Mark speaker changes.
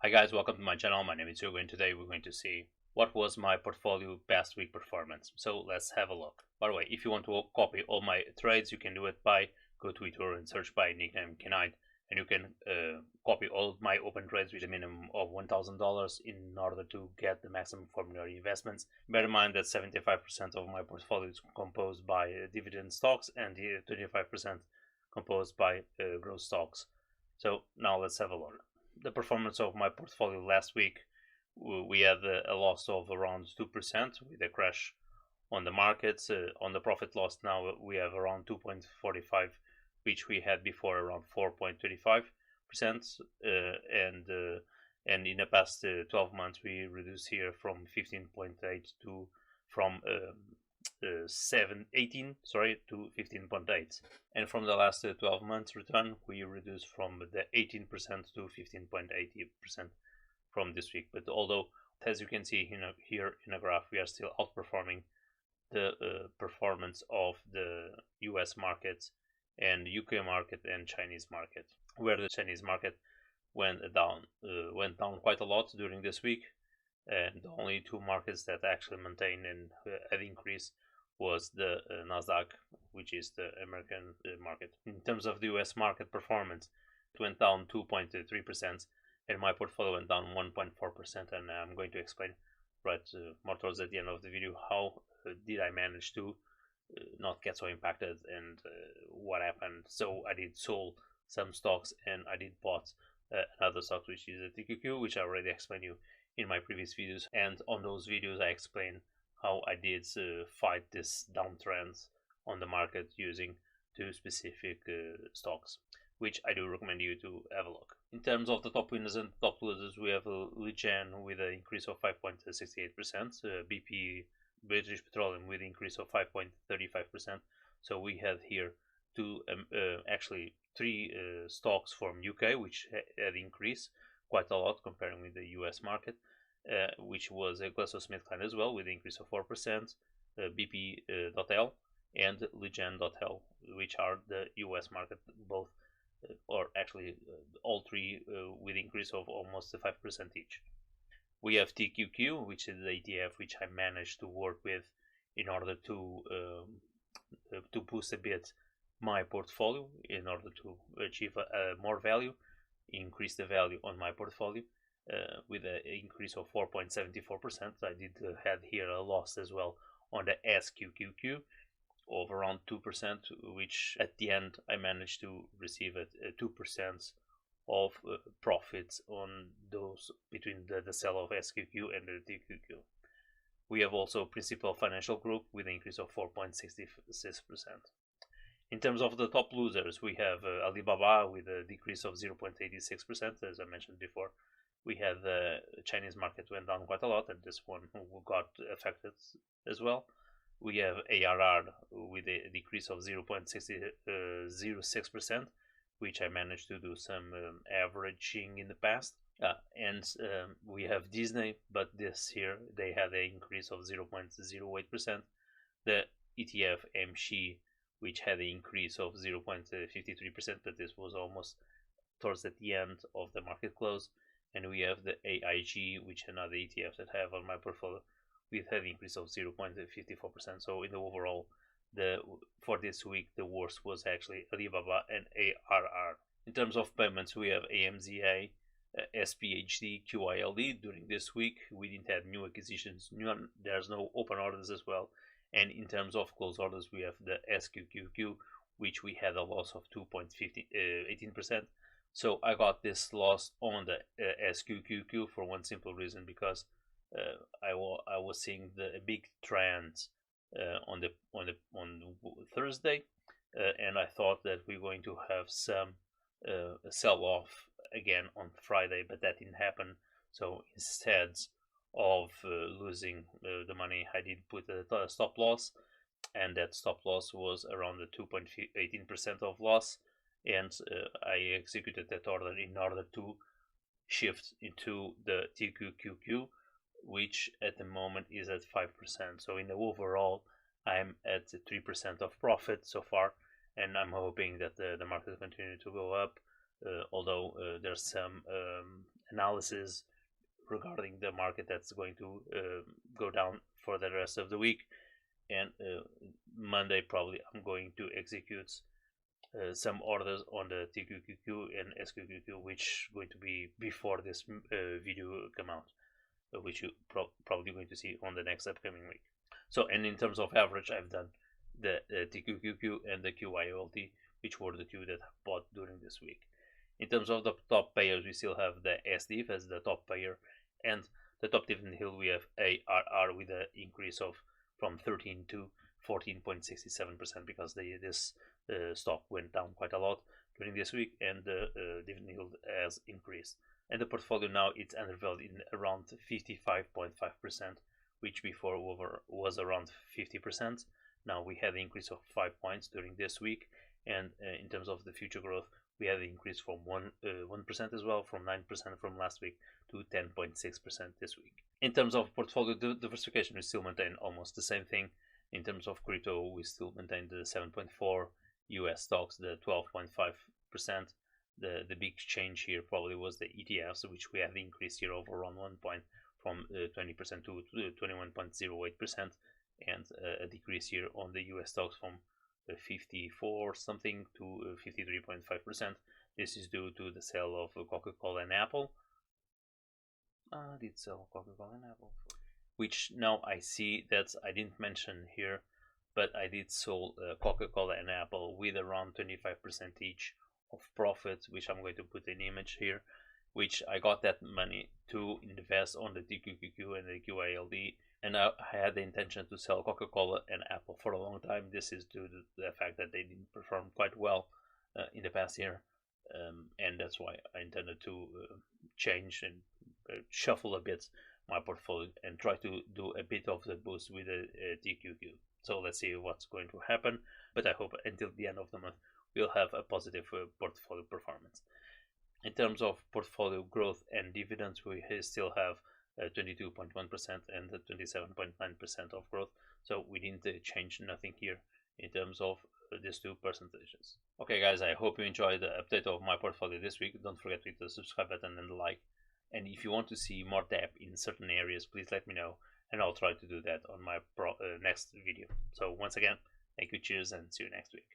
Speaker 1: Hi guys, welcome to my channel. My name is Hugo and today we're going to see what was my portfolio past week performance. So let's have a look. By the way, if you want to copy all my trades, you can do it by go to Twitter and search by nickname Kenite, and you can copy all my open trades with a minimum of $1,000 in order to get the maximum from your investments. Bear in mind that 75% of my portfolio is composed by dividend stocks and 25% composed by growth stocks. So now let's have a look. The performance of my portfolio last week, we had a loss of around 2% with a crash on the markets. On the profit loss now we have around 2.45, which we had before around 4.35%, and in the past 12 months we reduced here from 15.8 to from 18 to 15.8, and from the last 12 months return we reduced from the 18% to 15.80% from this week. But although, as you can see here in a graph, we are still outperforming the performance of the US markets and UK market and Chinese market, where the Chinese market went down quite a lot during this week, and the only two markets that actually maintained and had increase was the Nasdaq, which is the American market. In terms of the US market performance, it went down 2.3%, and my portfolio went down 1.4%, and I'm going to explain right more towards the end of the video how did I manage to not get so impacted and what happened. So I did sold some stocks and I did bought another stock, which is a TQQ, which I already explained you in my previous videos, and on those videos I explained how I did fight this downtrends on the market using two specific stocks, which I do recommend you to have a look. In terms of the top winners and top losers, we have Ligen with an increase of 5.68%, BP British Petroleum with an increase of 5.35%. So we have here actually three stocks from UK which had increased quite a lot comparing with the US market, which was GlaxoSmithKline as well with an increase of 4%, BP.L and Ligen.L, which are the US market, both or actually all three with increase of almost 5% each. We have TQQ, which is the ETF which I managed to work with in order to boost a bit my portfolio in order to achieve more value, increase the value on my portfolio with an increase of 4.74%. I did had here a loss as well on the SQQQ of around 2%, which at the end I managed to receive a 2% of profits on those between the sale of SQQ and the TQQ. We have also Principal Financial Group with an increase of 4.66%. In terms of the top losers, we have Alibaba with a decrease of 0.86%, as I mentioned before. We had the Chinese market went down quite a lot, and this one got affected as well. We have ARR with a decrease of 0.06%, which I managed to do some averaging in the past. And we have Disney, but this year they had an increase of 0.08%. The ETF MSCI, which had an increase of 0.53%, but this was almost towards the end of the market close. And we have the AIG, which another ETF that I have on my portfolio, with an increase of 0.54%. So in the overall, for this week, the worst was actually Alibaba and ARR. In terms of payments, we have AMZA, SPHD, QILD. During this week, we didn't have new acquisitions. There's no open orders as well. And in terms of closed orders, we have the SQQQ, which we had a loss of 2.18%. So I got this loss on the SQQQ for one simple reason, because I was seeing the big trends on Thursday, and I thought that we're going to have some sell off again on Friday, but that didn't happen. So instead of losing the money, I did put a stop loss, and that stop loss was around the 2.18% of loss, and I executed that order in order to shift into the TQQQ, which at the moment is at 5%. So in the overall, I'm at 3% of profit so far, and I'm hoping that the market will continue to go up although there's some analysis regarding the market that's going to go down for the rest of the week. And Monday probably I'm going to execute some orders on the TQQQ and SQQQ, which is going to be before this video come out, which you probably going to see on the next upcoming week. So, and in terms of average, I've done the TQQQ and the QYOLT, which were the two that I bought during this week. In terms of the top payers, we still have the SDIF as the top payer, and the top dividend hill we have ARR with an increase of from 13 to 14.67% because this stock went down quite a lot during this week, and the dividend yield has increased. And the portfolio now it's undervalued in around 55.5%, which before was around 50%. Now we had an increase of 5 points during this week, and in terms of the future growth, we had an increase from 1% as well, from 9% from last week to 10.6% this week. In terms of portfolio diversification, we still maintain almost the same thing. In terms of crypto, we still maintain the 7.4%, US stocks the 12.5%. The big change here probably was the ETFs, which we have increased here over around 1 point from 20% to 21.08%, and a decrease here on the US stocks from 54 something to 53.5%. This is due to the sale of Coca-Cola and Apple. I did sell Coca-Cola and Apple, which now I see that I didn't mention here, but I did sell Coca-Cola and Apple with around 25% each of profit, which I'm going to put an image here, which I got that money to invest on the TQQQ and the QILD, and I had the intention to sell Coca-Cola and Apple for a long time. This is due to the fact that they didn't perform quite well in the past year, and that's why I intended to change and shuffle a bit my portfolio and try to do a bit of the boost with the TQQ. So let's see what's going to happen, but I hope until the end of the month we'll have a positive portfolio performance. In terms of portfolio growth and dividends, we still have 22.1% and 27.9% of growth, so we didn't change nothing here in terms of these two percentages. Okay guys, I hope you enjoyed the update of my portfolio this week. Don't forget to hit the subscribe button and the like, and if you want to see more depth in certain areas, please let me know and I'll try to do that on my next video. So once again, thank you, cheers, and see you next week.